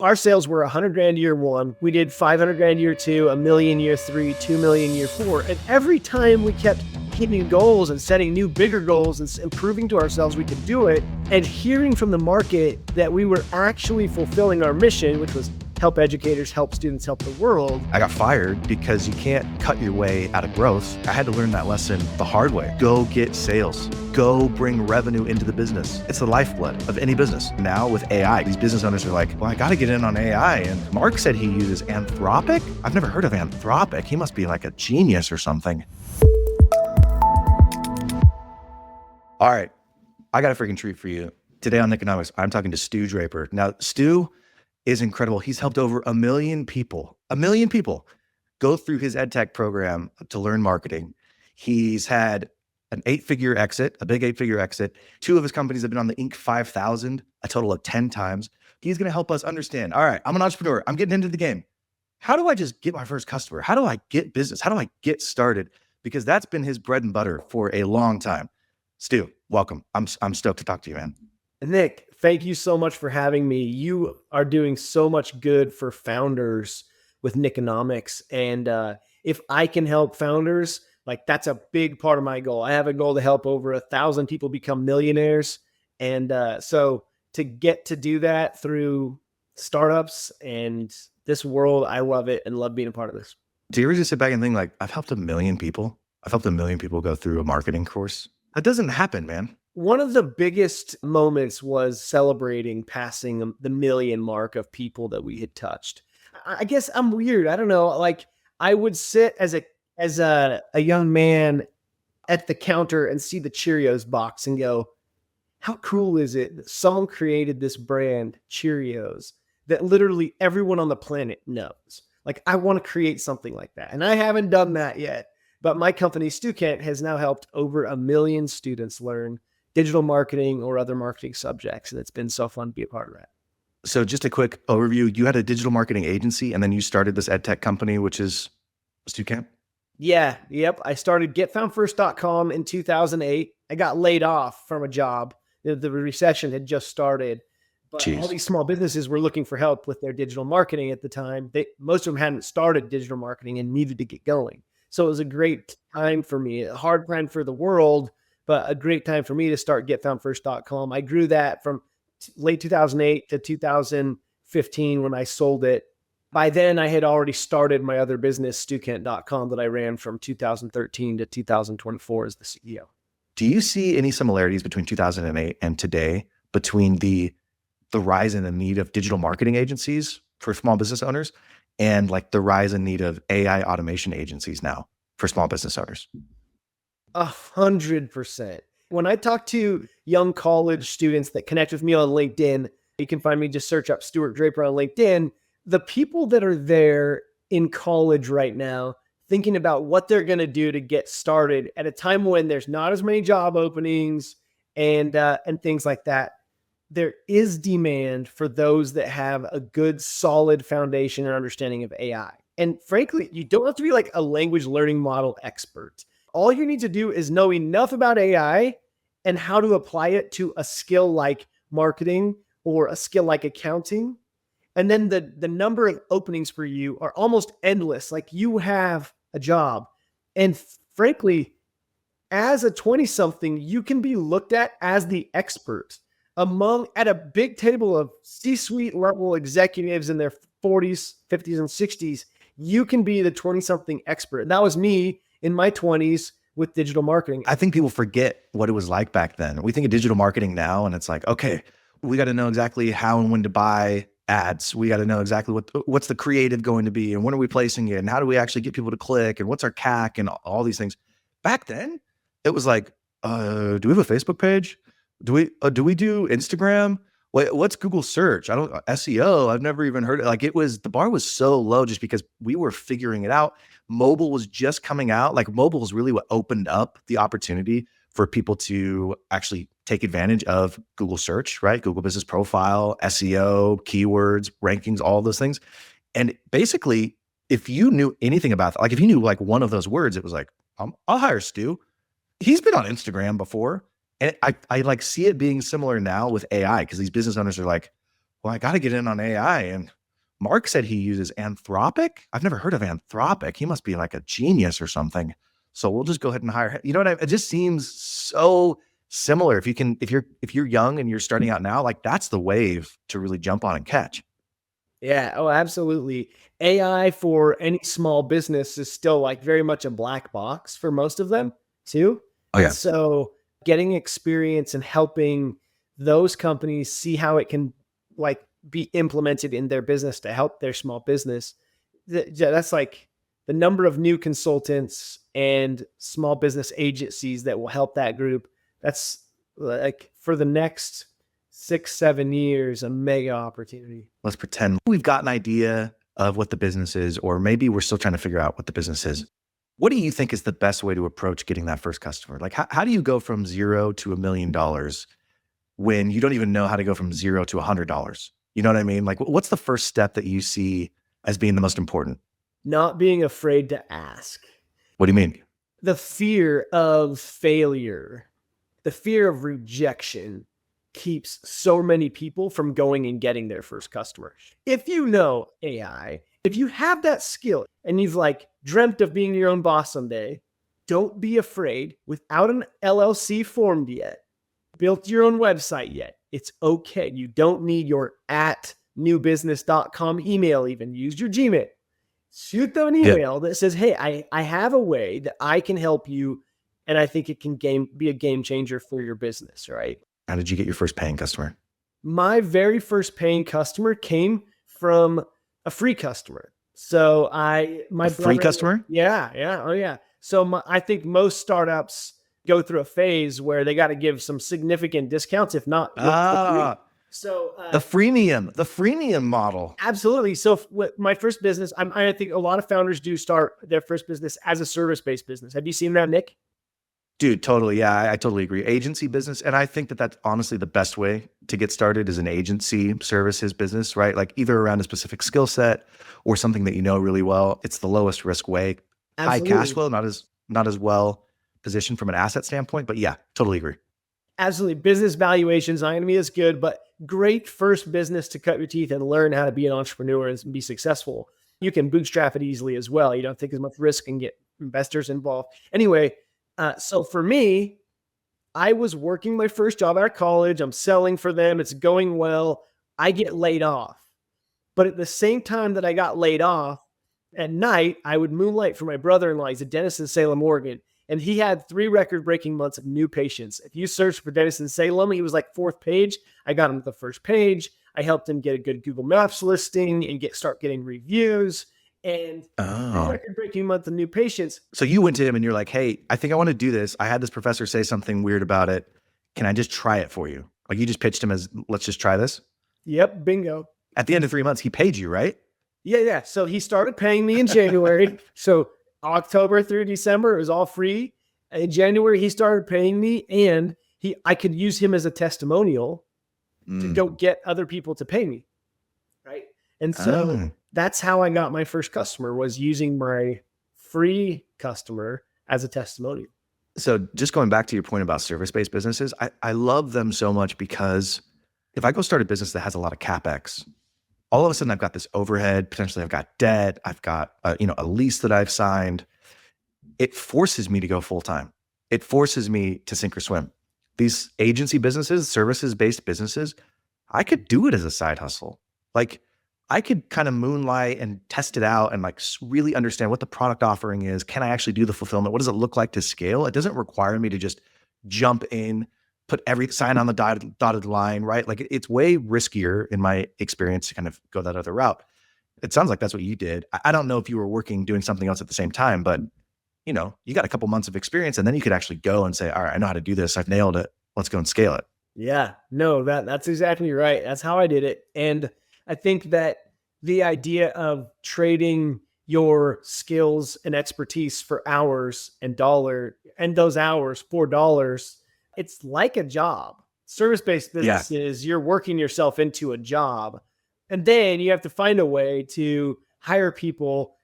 Our sales were 100 grand year one. We did 500 grand year two, a million year three, 2 million year four. And every time we kept hitting goals and setting new, bigger goals and proving to ourselves we could do it, and hearing from the market that we were actually fulfilling our mission, which was help educators, help students, help the world. I got fired because you can't cut your way out of growth. I had to learn that lesson the hard way. Go get sales. Go bring revenue into the business. It's the lifeblood of any business. Now with AI, these business owners are like, well, I got to get in on AI. And Mark said he uses Anthropic. I've never heard of Anthropic. He must be like a genius or something. All right, I got a freaking treat for you. Today on Nikonomics, I'm talking to Stu Draper. Now, Stu is incredible. He's helped over 1 million people go through his EdTech program to learn marketing. He's had an 8-figure exit, a big 8-figure exit. 2 of his companies have been on the Inc. 5000, a total of 10 times. He's going to help us understand, all right, I'm an entrepreneur. I'm getting into the game. How do I just get my first customer? How do I get business? How do I get started? Because that's been his bread and butter for a long time. Stu, welcome. I'm stoked to talk to you, man. Nick, thank you so much for having me. You are doing so much good for founders with Nikonomics. And if I can help founders, like that's a big part of my goal. I have a goal to help over 1,000 people become millionaires. And so to get to do that through startups and this world, I love it and love being a part of this. Do you ever just sit back and think like, I've helped 1 million people? I've helped 1 million people go through a marketing course. That doesn't happen, man. One of the biggest moments was celebrating passing the million mark of people that we had touched. I guess I'm weird. I don't know. Like I would sit as a young man at the counter and see the Cheerios box and go, how cool is it that someone created this brand, Cheerios, that literally everyone on the planet knows? Like I want to create something like that. And I haven't done that yet. But my company, Stukent, has now helped over 1 million students learn digital marketing or other marketing subjects. And it's been so fun to be a part of that. So just a quick overview. You had a digital marketing agency and then you started this EdTech company, which is Stukent? Yeah. Yep. I started getfoundfirst.com in 2008. I got laid off from a job. The recession had just started. But all these small businesses were looking for help with their digital marketing at the time. Most of them hadn't started digital marketing and needed to get going. So it was a great time for me, a hard time for the world, but a great time for me to start getfoundfirst.com. I grew that from late 2008 to 2015 when I sold it. By then I had already started my other business, Stukent.com, that I ran from 2013 to 2024 as the CEO. Do you see any similarities between 2008 and today between the rise in the need of digital marketing agencies for small business owners and like the rise in need of AI automation agencies now for small business owners? 100%. When I talk to young college students that connect with me on LinkedIn, you can find me, just search up Stu Draper on LinkedIn. The people that are there in college right now, thinking about what they're going to do to get started at a time when there's not as many job openings and things like that. There is demand for those that have a good, solid foundation and understanding of AI. And frankly, you don't have to be like a language learning model expert. All you need to do is know enough about AI and how to apply it to a skill like marketing or a skill like accounting. And then the number of openings for you are almost endless. Like you have a job. And frankly, as a 20-something, you can be looked at as the expert at a big table of C-suite level executives in their 40s, 50s, and 60s. You can be the 20-something expert. And that was me in my 20s with digital marketing. I think people forget what it was like back then. We think of digital marketing now and it's like, okay, we got to know exactly how and when to buy ads. We got to know exactly what's the creative going to be and when are we placing it and how do we actually get people to click and what's our CAC and all these things. Back then, it was like, do we have a Facebook page? Do we do Instagram? Wait, what's Google search? I don't SEO. I've never even heard it. Like the bar was so low just because we were figuring it out. Mobile was just coming out. Like mobile is really what opened up the opportunity for people to actually take advantage of Google search, right? Google business profile, SEO, keywords, rankings, all those things. And basically, if you knew anything about that, like if you knew like one of those words, it was like, I'll hire Stu. He's been on Instagram before. And I like see it being similar now with AI because these business owners are like, well, I got to get in on AI. And Mark said he uses Anthropic. I've never heard of Anthropic. He must be like a genius or something. So we'll just go ahead and hire him. You know what it just seems so similar. If you're young and you're starting out now, like that's the wave to really jump on and catch. Yeah. Oh, absolutely. AI for any small business is still like very much a black box for most of them too. Oh And yeah. so getting experience and helping those companies see how it can like be implemented in their business to help their small business. Yeah, that's like the number of new consultants and small business agencies that will help that group. That's like for the next 6, 7 years, a mega opportunity. Let's pretend we've got an idea of what the business is, or maybe we're still trying to figure out what the business is. What do you think is the best way to approach getting that first customer? Like, how do you go from zero to $1 million when you don't even know how to go from zero to $100? You know what I mean? Like, what's the first step that you see as being the most important? Not being afraid to ask. What do you mean? The fear of failure, the fear of rejection keeps so many people from going and getting their first customer. If you know AI, if you have that skill and you've like dreamt of being your own boss someday, don't be afraid without an LLC formed yet, built your own website yet. It's okay. You don't need your at newbusiness.com email, even use your Gmail. Shoot them an Yeah. email that says, hey, I have a way that I can help you. And I think it can be a game changer for your business, right? How did you get your first paying customer? My very first paying customer came from a free customer. So my Free brother, customer? yeah, yeah, oh yeah. So I think most startups go through a phase where they got to give some significant discounts, if not work for free. Ah, So the freemium model. absolutely. So my first business, I think a lot of founders do start their first business as a service-based business. Have you seen that, Nick? Dude, totally. Yeah, I totally agree. Agency business. And I think that that's honestly the best way to get started is an agency services business, right? Like either around a specific skill set or something that you know really well. It's the lowest risk way. High cash Absolutely. flow, not as well positioned from an asset standpoint, but yeah, totally agree. Absolutely. Business valuations, not going to be as good, but great first business to cut your teeth and learn how to be an entrepreneur and be successful. You can bootstrap it easily as well. You don't take as much risk and get investors involved. Anyway, so for me, I was working my first job out of college. I'm selling for them. It's going well. I get laid off. But at the same time that I got laid off, at night, I would moonlight for my brother-in-law. He's a dentist in Salem, Oregon. And he had 3 record-breaking months of new patients. If you search for dentist in Salem, he was like 4th page. I got him to the first page. I helped him get a good Google Maps listing and start getting reviews. And Oh. record-breaking month of new patients. So you went to him and you're like, hey, I think I want to do this. I had this professor say something weird about it. Can I just try it for you? Like you just pitched him as, let's just try this. Yep, bingo. At the end of 3 months, he paid you, right? Yeah. So he started paying me in January. So October through December, it was all free. In January, he started paying me, and I could use him as a testimonial to go get other people to pay me. Right. And so that's how I got my first customer, was using my free customer as a testimonial. So just going back to your point about service-based businesses, I love them so much because if I go start a business that has a lot of CapEx, all of a sudden I've got this overhead, potentially I've got debt, I've got a lease that I've signed. It forces me to go full-time. It forces me to sink or swim. These agency businesses, services-based businesses, I could do it as a side hustle. Like I could kind of moonlight and test it out and like really understand what the product offering is. Can I actually do the fulfillment? What does it look like to scale? It doesn't require me to just jump in, put every sign on the dotted line, right? Like it's way riskier in my experience to kind of go that other route. It sounds like that's what you did. I don't know if you were doing something else at the same time, but you got a couple months of experience and then you could actually go and say, all right, I know how to do this. I've nailed it. Let's go and scale it. Yeah, no, that's exactly right. That's how I did it. And I think that the idea of trading your skills and expertise for hours and those hours for dollars, it's like a job. Service-based businesses, you're working yourself into a job, and then you have to find a way to hire people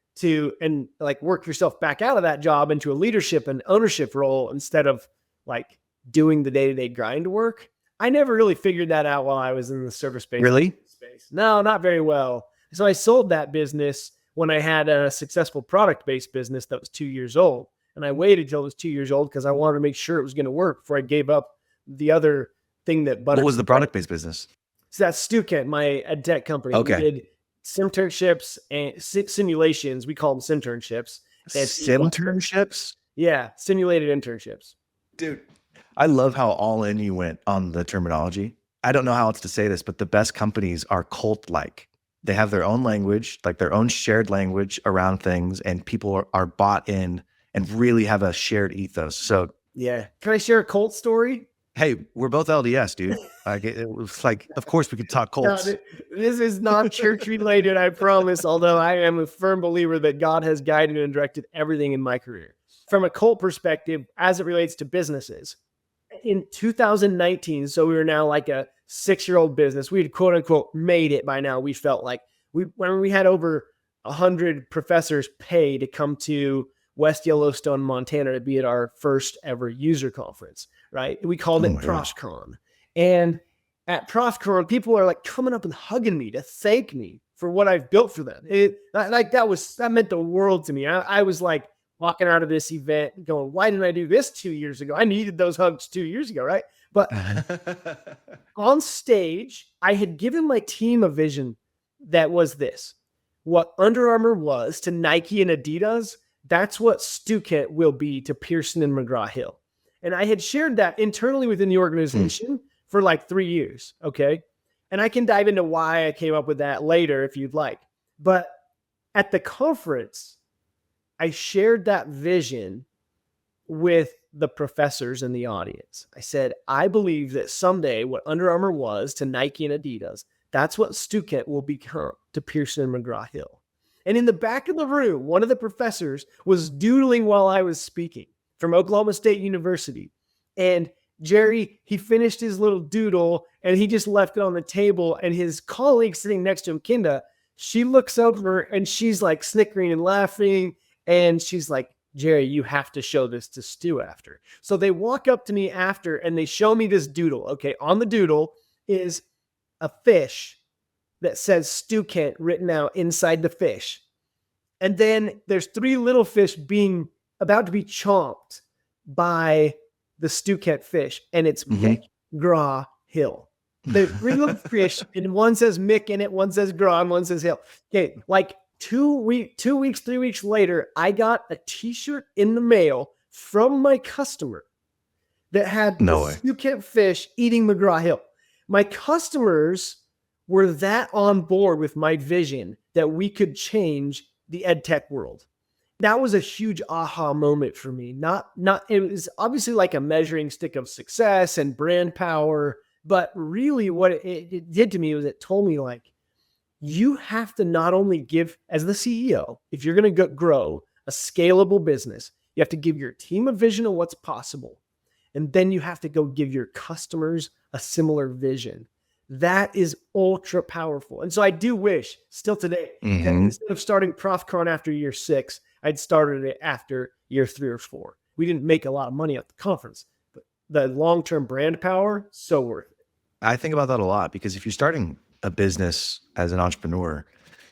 and like work yourself back out of that job into a leadership and ownership role instead of like doing the day-to-day grind work. I never really figured that out while I was in the service-based Really? space. space. No, not very well. So I sold that business when I had a successful product-based business that was 2 years old. And I waited till it was 2 years old because I wanted to make sure it was going to work before I gave up the other thing that What buttered. was the product-based business? So that's Stukent, my EdTech company. Okay. We did simternships and simulations. We call them simternships. Simternships? Yeah, simulated internships. Dude, I love how all in you went on the terminology. I don't know how else to say this, but the best companies are cult-like. They have their own language, like their own shared language around things, and people are bought in and really have a shared ethos. So yeah. Can I share a cult story? Hey, we're both LDS, dude. Like it was like, of course we could talk cults. No, this is not church related, I promise. Although I am a firm believer that God has guided and directed everything in my career. From a cult perspective, as it relates to businesses, in 2019, so we were now like a 6-year-old business. We had quote unquote made it by now. We felt like when we had over 100 professors pay to come to West Yellowstone, Montana to be at our first ever user conference, right? We called it ProfCon. And at ProfCon, people are like coming up and hugging me to thank me for what I've built for them. That meant the world to me. I was like walking out of this event going, why didn't I do this 2 years ago? I needed those hugs 2 years ago, right? But on stage, I had given my team a vision that was this. What Under Armour was to Nike and Adidas, that's what Stukent will be to Pearson and McGraw-Hill. And I had shared that internally within the organization for like 3 years, okay? And I can dive into why I came up with that later if you'd like. But at the conference, I shared that vision with the professors in the audience. I said, I believe that someday what Under Armour was to Nike and Adidas, that's what Stukent will become to Pearson and McGraw-Hill. And in the back of the room, one of the professors was doodling while I was speaking from Oklahoma State University. And Jerry, he finished his little doodle and he just left it on the table. And his colleague sitting next to him, Kinda, she looks over and she's like snickering and laughing. And she's like, Jerry, you have to show this to Stu after. So they walk up to me after and they show me this doodle. Okay, on the doodle is a fish that says Stukent written out inside the fish. And then there's 3 little fish being about to be chomped by the Stukent fish. And it's McGraw-Hill. There's 3 little fish and one says Mick in it, one says Graw, and one says Hill. Okay, like 3 weeks later, I got a t-shirt in the mail from my customer that had Stukent fish eating McGraw-Hill. My customers were that on board with my vision that we could change the EdTech world. That was a huge aha moment for me. It was obviously like a measuring stick of success and brand power, but really what it did to me was it told me like, you have to not only give, as the CEO, if you're going to grow a scalable business, you have to give your team a vision of what's possible. And then you have to go give your customers a similar vision. That is ultra powerful. And so I do wish still today, that instead of starting ProfCon after year 6, I'd started it after year 3 or 4. We didn't make a lot of money at the conference, but the long-term brand power, so worth it. I think about that a lot because if you're starting a business as an entrepreneur,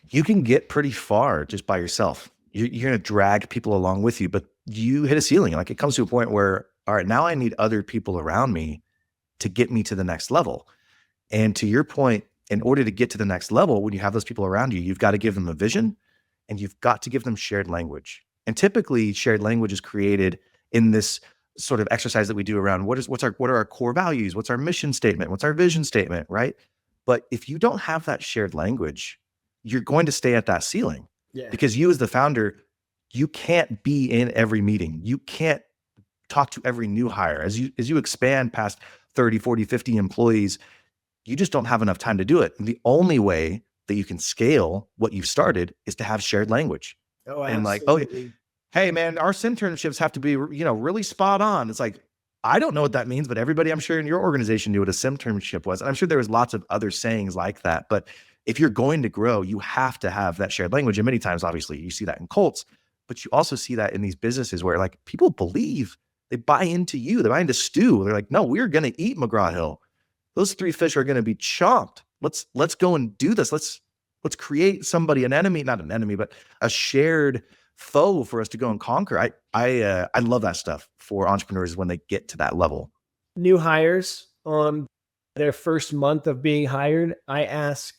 you can get pretty far just by yourself. You're going to drag people along with you, but you hit a ceiling. Like it comes to a point where, all right, now I need other people around me to get me to the next level. And to your point, in order to get to the next level, when you have those people around you, you've got to give them a vision and you've got to give them shared language. And typically shared language is created in this sort of exercise that we do around what are our core values? What's our mission statement? What's our vision statement, right? But if you don't have that shared language, you're going to stay at that ceiling because you as the founder, you can't be in every meeting. You can't talk to every new hire. As you expand past 30, 40, 50 employees, you just don't have enough time to do it. And the only way that you can scale what you've started is to have shared language. Oh, and absolutely. like, hey man, our internships have to be, really spot on. It's like, I don't know what that means, but everybody I'm sure in your organization knew what a internship was. And I'm sure there was lots of other sayings like that. But if you're going to grow, you have to have that shared language. And many times, obviously, you see that in cults, but you also see that in these businesses where like people believe, they buy into you, they buy into Stu. They're like, no, we're going to eat McGraw-Hill. Those 3 fish are going to be chomped let's go and do this. Let's create somebody, an enemy, not an enemy, but a shared foe for us to go and conquer. I love that stuff for entrepreneurs when they get to that level. New hires on their first month of being hired, I ask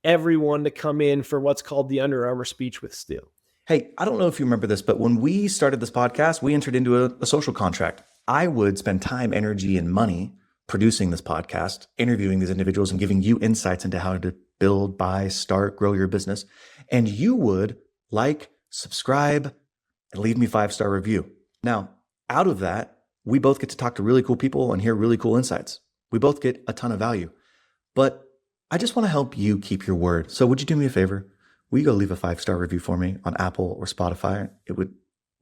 everyone to come in for what's called the Under Armour speech with Stu. Hey, I don't know if you remember this, but when we started this podcast, we entered into a social contract. I would spend time, energy, and money producing this podcast, interviewing these individuals and giving you insights into how to build, buy, start, grow your business. And you would like, subscribe, and leave me 5-star review. Now, out of that, we both get to talk to really cool people and hear really cool insights. We both get a ton of value. But I just want to help you keep your word. So would you do me a favor? Will you go leave a 5-star review for me on Apple or Spotify? It would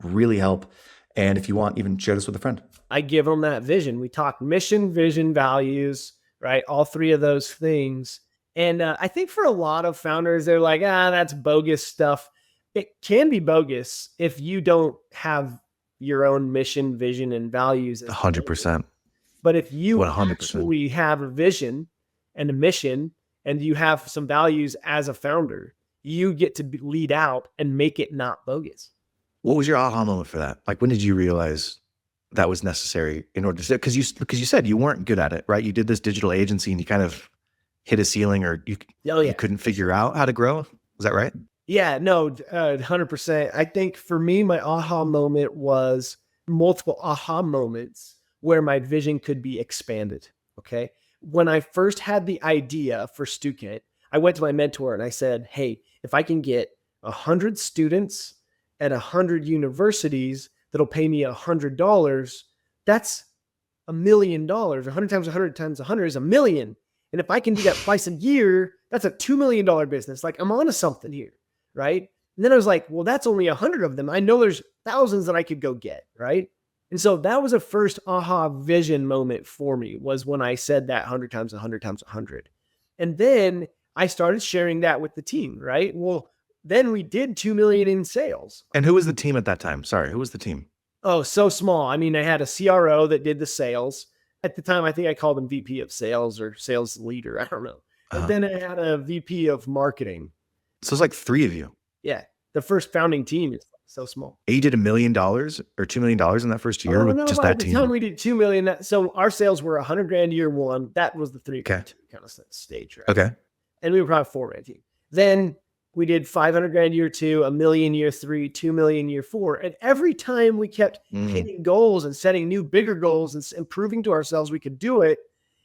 really help. And if you want, even share this with a friend. I give them that vision. We talk mission, vision, values, right? All three of those things. And I think for a lot of founders, they're like, that's bogus stuff. It can be bogus if you don't have your own mission, vision, and values. 100%. But if you 100%. actually have a vision and a mission, and you have some values as a founder, you get to lead out and make it not bogus. What was your aha moment for that? Like, when did you realize that was necessary in order to, because you said you weren't good at it, right? You did this digital agency and you kind of hit a ceiling, or you couldn't figure out how to grow. Was that right? Yeah, no, 100%. I think for me, my aha moment was multiple aha moments where my vision could be expanded. Okay. When I first had the idea for Stukent, I went to my mentor and I said, hey, if I can get 100 students at 100 universities that'll pay me $100, that's $1 million. 100 times 100 times 100 is $1 million. And if I can do that twice a year, that's a $2 million business. Like, I'm onto something here, right? And then I was like, well, that's only 100 of them. I know there's thousands that I could go get, right? And so that was a first aha vision moment for me, was when I said that 100 times 100 times 100. And then I started sharing that with the team, right? Well, then we did 2 million in sales. And who was the team at that time? Sorry, who was the team? Oh, so small. I mean, I had a CRO that did the sales. At the time, I think I called him VP of sales or sales leader. I don't know. And then I had a VP of marketing. So it's like 3 of you. Yeah. The first founding team is so small. And you did $1 million or $2 million in that first year with just that team? By the time we did 2 million, so our sales were $100,000 year one. That was the 3 kind of stage, right? Okay. And we were probably a 4-man team. Then we did 500,000 year 2, $1 million year 3, 2 million year 4. And every time we kept hitting goals and setting new, bigger goals and proving to ourselves we could do it,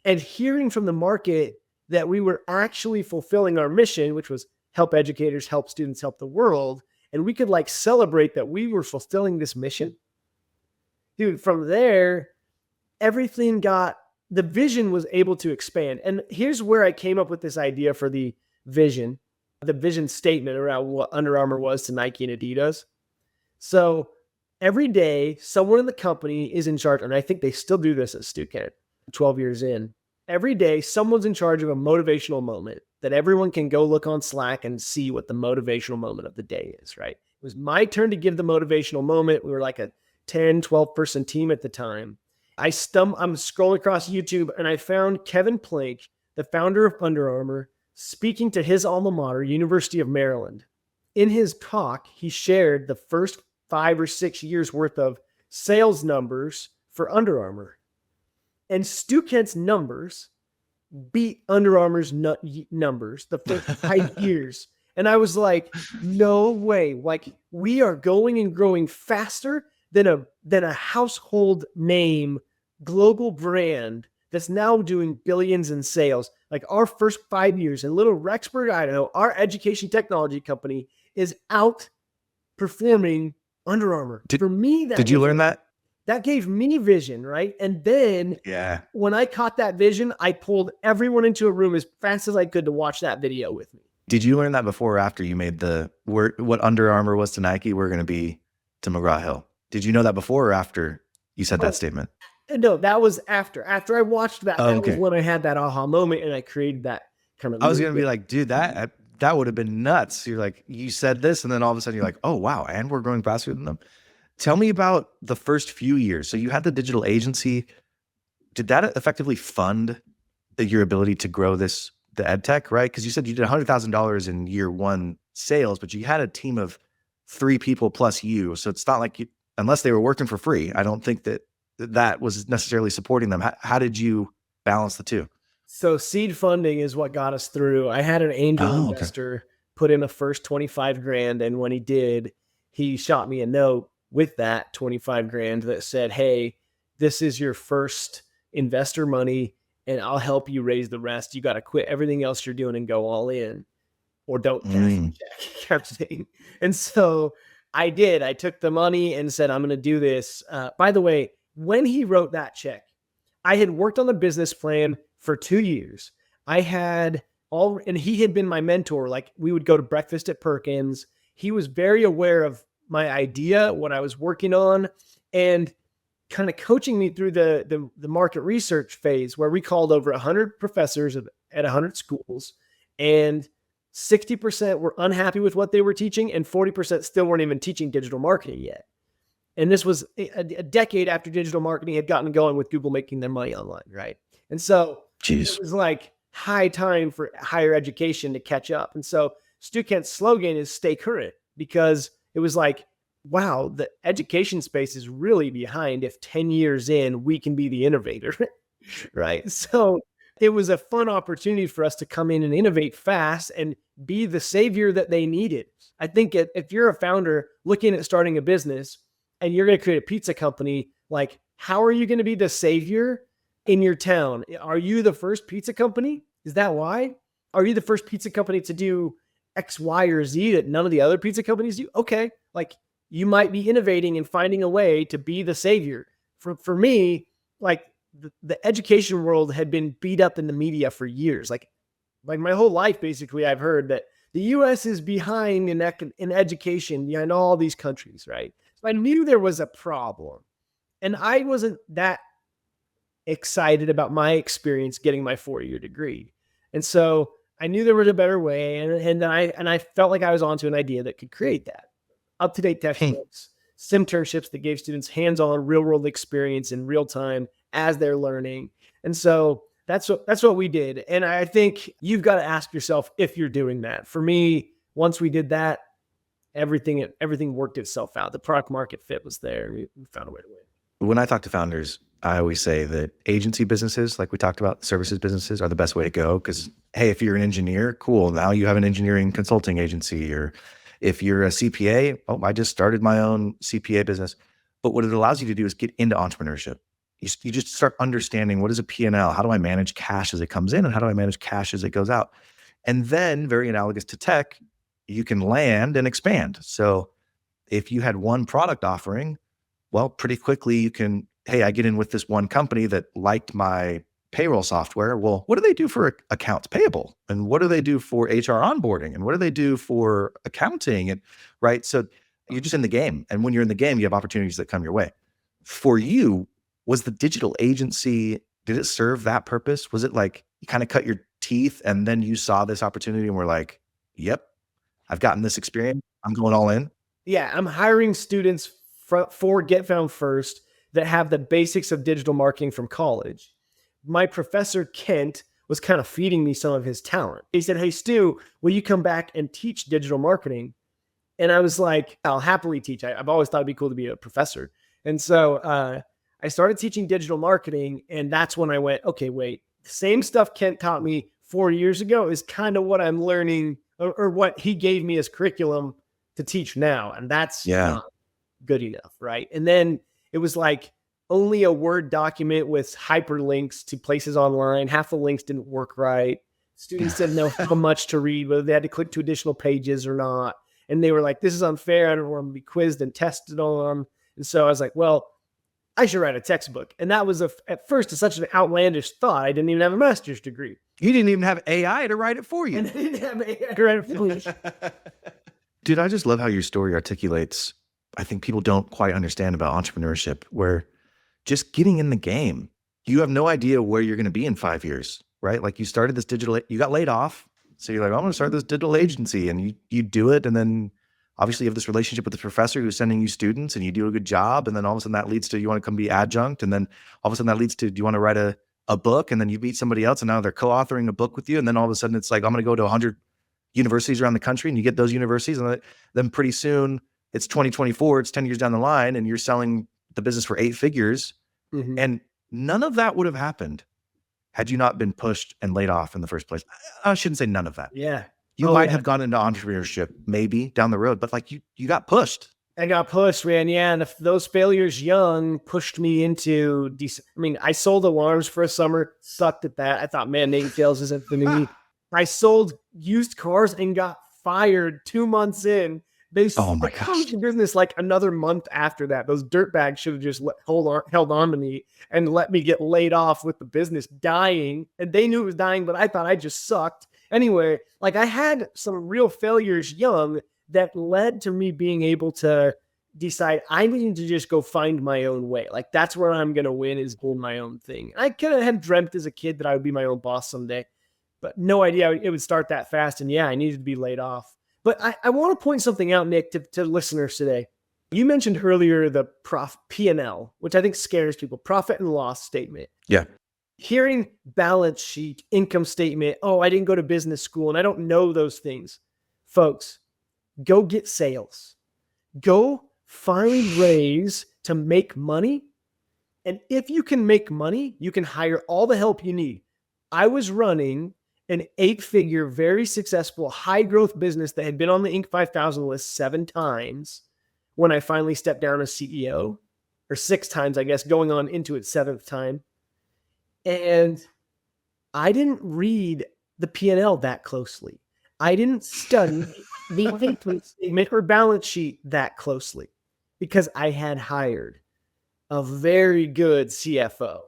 and hearing from the market that we were actually fulfilling our mission, which was help educators, help students, help the world. And we could like celebrate that we were fulfilling this mission. Dude, from there, everything the vision was able to expand. And here's where I came up with this idea for the vision statement around what Under Armour was to Nike and Adidas. So every day, someone in the company is in charge, and I think they still do this at Stukent, 12 years in. Every day, someone's in charge of a motivational moment that everyone can go look on Slack and see what the motivational moment of the day is, right? It was my turn to give the motivational moment. We were like a 10, 12 person team at the time. I'm scrolling across YouTube and I found Kevin Plank, the founder of Under Armour, speaking to his alma mater, University of Maryland. In his talk, he shared the first 5 or 6 years worth of sales numbers for Under Armour. And Stukent's numbers beat Under Armour's numbers the first 5 years. And I was like, no way. Like, we are going and growing faster than a household name, global brand that's now doing billions in sales. Like, our first 5 years in little Rexburg, Idaho, our education technology company is outperforming Under Armour. For me, did you learn that? That gave me vision, right? And then when I caught that vision, I pulled everyone into a room as fast as I could to watch that video with me. Did you learn that before or after you made what Under Armour was to Nike, we're going to be to McGraw-Hill? Did you know that before or after you said that statement? No, that was after. After I watched that, that was when I had that aha moment and I created that kind of. I was going to be like, dude, that would have been nuts. You're like, you said this, and then all of a sudden you're like, oh, wow, and we're growing faster than them. Tell me about the first few years. So you had the digital agency. Did that effectively fund your ability to grow this the EdTech, right? Because you said you did $100,000 in year one sales, but you had a team of 3 people plus you. So it's not like unless they were working for free, I don't think that was necessarily supporting them. How did you balance the two? So seed funding is what got us through. I had an angel Oh, okay. investor put in a first 25 grand. And when he did, he shot me a note with that 25 grand that said, hey, this is your first investor money and I'll help you raise the rest. You got to quit everything else you're doing and go all in, or don't cash the check. Kept saying. And so I did. I took the money and said, I'm going to do this. By the way, when he wrote that check, I had worked on the business plan for 2 years. I had and he had been my mentor. Like, we would go to breakfast at Perkins. He was very aware of my idea, what I was working on, and kind of coaching me through the market research phase, where we called over 100 professors at 100 schools, and 60% were unhappy with what they were teaching, and 40% still weren't even teaching digital marketing yet. And this was a decade after digital marketing had gotten going with Google making their money online, right? And so it was like high time for higher education to catch up. And so Stukent's slogan is stay current, because it was like, wow, the education space is really behind if 10 years in, we can be the innovator, right? So it was a fun opportunity for us to come in and innovate fast and be the savior that they needed. I think if you're a founder looking at starting a business and you're going to create a pizza company, like, how are you going to be the savior in your town? Are you the first pizza company? Is that why? Are you the first pizza company to do X, Y, or Z that none of the other pizza companies do? Okay. Like, you might be innovating and finding a way to be the savior. For me, like, the education world had been beat up in the media for years. Like my whole life, basically, I've heard that the US is behind in education behind all these countries, right? So I knew there was a problem. And I wasn't that excited about my experience getting my 4-year degree. And so I knew there was a better way. And I felt like I was onto an idea that could create that. Up-to-date textbooks, simternships that gave students hands-on real-world experience in real time as they're learning. And so that's what we did. And I think you've got to ask yourself if you're doing that. For me, once we did that, everything worked itself out. The product market fit was there. We found a way to win. When I talk to founders, I always say that agency businesses, like we talked about, services businesses are the best way to go. Because, hey, if you're an engineer, cool. Now you have an engineering consulting agency. Or if you're a CPA, oh, I just started my own CPA business. But what it allows you to do is get into entrepreneurship. You just start understanding, what is a P&L? How do I manage cash as it comes in? And how do I manage cash as it goes out? And then, very analogous to tech, you can land and expand. So if you had one product offering, well, pretty quickly you can, hey, I get in with this one company that liked my payroll software. Well, what do they do for accounts payable? And what do they do for HR onboarding? And what do they do for accounting? And right. So you're just in the game. And when you're in the game, you have opportunities that come your way. For you, was the digital agency, did it serve that purpose? Was it like you kind of cut your teeth and then you saw this opportunity and were like, yep, I've gotten this experience, I'm going all in? Yeah, I'm hiring students for Get Found First that have the basics of digital marketing from college. My professor, Kent, was kind of feeding me some of his talent. He said, hey, Stu, will you come back and teach digital marketing? And I was like, I'll happily teach. I've always thought it'd be cool to be a professor. And so I started teaching digital marketing. And that's when I went, okay, wait, the same stuff Kent taught me 4 years ago is kind of what I'm learning, or what he gave me as curriculum to teach now. And that's not good enough, right? And then it was like only a Word document with hyperlinks to places online. Half the links didn't work right. Students didn't know how much to read, whether they had to click to additional pages or not. And they were like, this is unfair. I don't want to be quizzed and tested on. And so I was like, well, I should write a textbook. And that was at first such an outlandish thought. I didn't even have a master's degree. You didn't even have AI to write it for you. And I didn't have AI to write it for me. Dude, I just love how your story articulates, I think people don't quite understand about entrepreneurship, where just getting in the game, you have no idea where you're going to be in 5 years, right? Like you started this you got laid off. So you're like, I'm going to start this digital agency, and you do it. And then obviously you have this relationship with the professor who's sending you students, and you do a good job. And then all of a sudden that leads to, you want to come be adjunct. And then all of a sudden that leads to, do you want to write a a book, and then you meet somebody else and now they're co-authoring a book with you. And then all of a sudden it's like, I'm going to go to 100 universities around the country, and you get those universities. And then pretty soon it's 2024, it's 10 years down the line, and you're selling the business for 8 figures. Mhm. And none of that would have happened had you not been pushed and laid off in the first place. I shouldn't say none of that. Yeah. You Oh, might yeah. have gone into entrepreneurship maybe down the road, but like you got pushed. I got pushed, man. Yeah. And if those failures young pushed me into I sold alarms for a summer, sucked at that. I thought, man, negative sales isn't for me. I sold used cars and got fired 2 months in. They Oh my gosh. business like another month after that. Those dirtbags should have just held on to me and let me get laid off with the business dying. And they knew it was dying, but I thought I just sucked. Anyway, like I had some real failures young that led to me being able to decide I need to just go find my own way. Like that's where I'm going to win, is doing my own thing. I kind of had dreamt as a kid that I would be my own boss someday, but no idea it would start that fast. And yeah, I needed to be laid off. But I want to point something out, Nick, to listeners today. You mentioned earlier the P&L, which I think scares people, profit and loss statement. Yeah. Hearing balance sheet, income statement, oh, I didn't go to business school and I don't know those things. Folks, go get sales. Go find ways to make money. And if you can make money, you can hire all the help you need. I was running an 8-figure, very successful, high-growth business that had been on the Inc. 5000 list 7 times when I finally stepped down as CEO, or 6 times, I guess, going on into its 7th time. And I didn't read the P&L that closely. I didn't study the income statement or balance sheet that closely because I had hired a very good CFO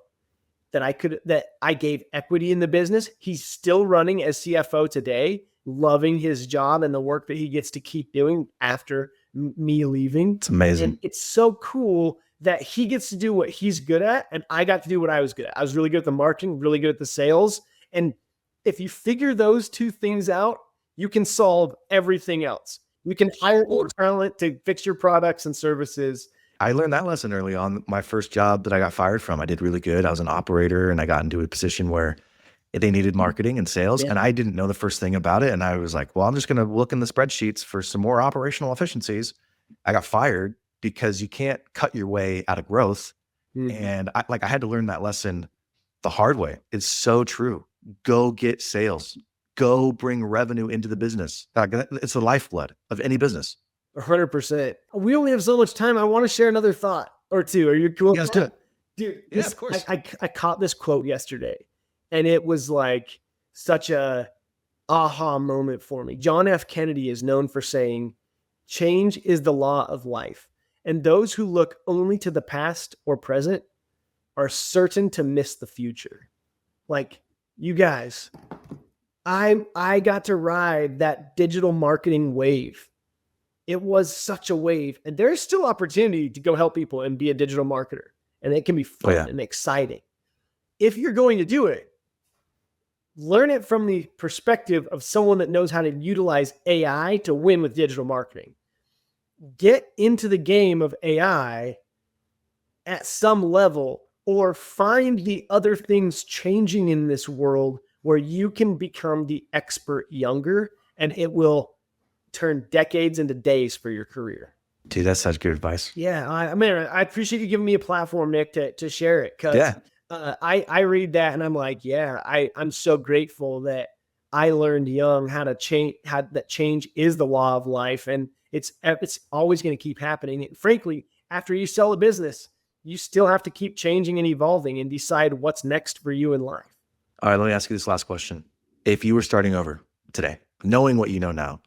that I gave equity in the business. He's still running as CFO today, loving his job and the work that he gets to keep doing after me leaving. It's amazing. And it's so cool that he gets to do what he's good at, and I got to do what I was good at. I was really good at the marketing, really good at the sales. And if you figure those 2 things out, you can solve everything else. You can hire more talent to fix your products and services. I learned that lesson early on. My first job that I got fired from, I did really good. I was an operator, and I got into a position where they needed marketing and sales, and I didn't know the first thing about it. And I was like, well, I'm just going to look in the spreadsheets for some more operational efficiencies. I got fired because you can't cut your way out of growth. And I had to learn that lesson the hard way. It's so true. Go get sales. Go bring revenue into the business. It's the lifeblood of any business. 100%. We only have so much time. I want to share another thought or two. Are you cool? Yes, do it. Dude, Yeah, of course. I caught this quote yesterday, and it was like such a aha moment for me. John F. Kennedy is known for saying, change is the law of life. And those who look only to the past or present are certain to miss the future. Like, you guys, I got to ride that digital marketing wave. It was such a wave, and there's still opportunity to go help people and be a digital marketer, and it can be fun and exciting. If you're going to do it, learn it from the perspective of someone that knows how to utilize AI to win with digital marketing. Get into the game of AI at some level, or find the other things changing in this world where you can become the expert younger, and it will turn decades into days for your career. Dude, that's such good advice. Yeah, I appreciate you giving me a platform, Nick, to share it. Cause I read that and I'm like, yeah, I'm so grateful that I learned young how to change, how that change is the law of life, and it's always going to keep happening. And frankly, after you sell a business, you still have to keep changing and evolving and decide what's next for you in life. All right, let me ask you this last question. If you were starting over today, knowing what you know now,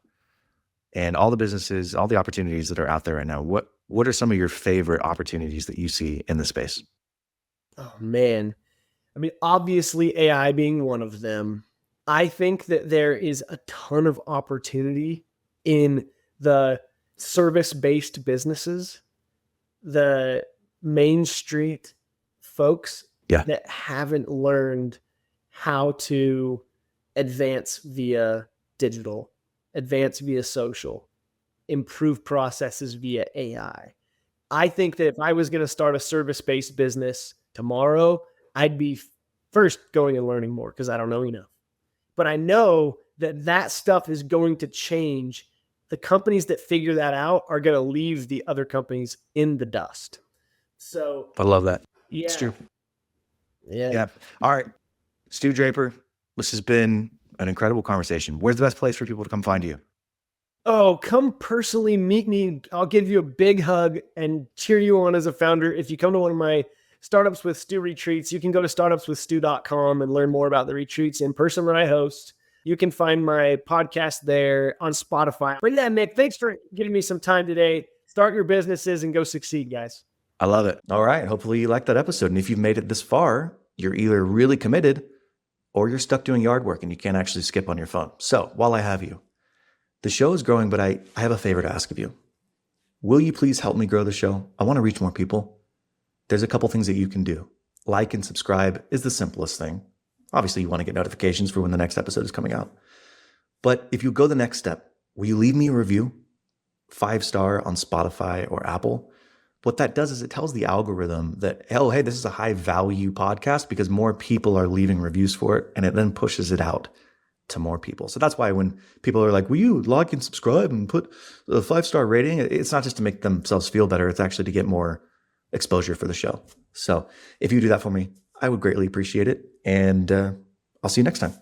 and all the businesses, all the opportunities that are out there right now, what are some of your favorite opportunities that you see in the space? Oh, man. I mean, obviously AI being one of them. I think that there is a ton of opportunity in the service-based businesses, the Main Street folks that haven't learned how to advance via digital, advance via social, improve processes via AI. I think that if I was going to start a service-based business tomorrow, I'd be First, going and learning more because I don't know enough. But I know that that stuff is going to change. The companies that figure that out are going to leave the other companies in the dust. So I love that. yeah. It's true. Yeah. Yeah. All right. Stu Draper, this has been an incredible conversation. Where's the best place for people to come find you? Oh, come personally meet me. I'll give you a big hug and cheer you on as a founder. If you come to one of my Startups with Stu retreats, you can go to startupswithstu.com and learn more about the retreats in person that I host. You can find my podcast there on Spotify. Bring that, Mick. Thanks for giving me some time today. Start your businesses and go succeed, guys. I love it. All right. Hopefully you liked that episode. And if you've made it this far, you're either really committed or you're stuck doing yard work and you can't actually skip on your phone. So while I have you, the show is growing, but I have a favor to ask of you. Will you please help me grow the show? I want to reach more people. There's a couple things that you can do. Like and subscribe is the simplest thing. Obviously, you want to get notifications for when the next episode is coming out. But if you go the next step, will you leave me a review? 5-star on Spotify or Apple. What that does is it tells the algorithm that, oh, hey, this is a high value podcast because more people are leaving reviews for it, and it then pushes it out to more people. So that's why when people are like, will you like and subscribe and put a 5-star rating? It's not just to make themselves feel better. It's actually to get more exposure for the show. So if you do that for me, I would greatly appreciate it. And I'll see you next time.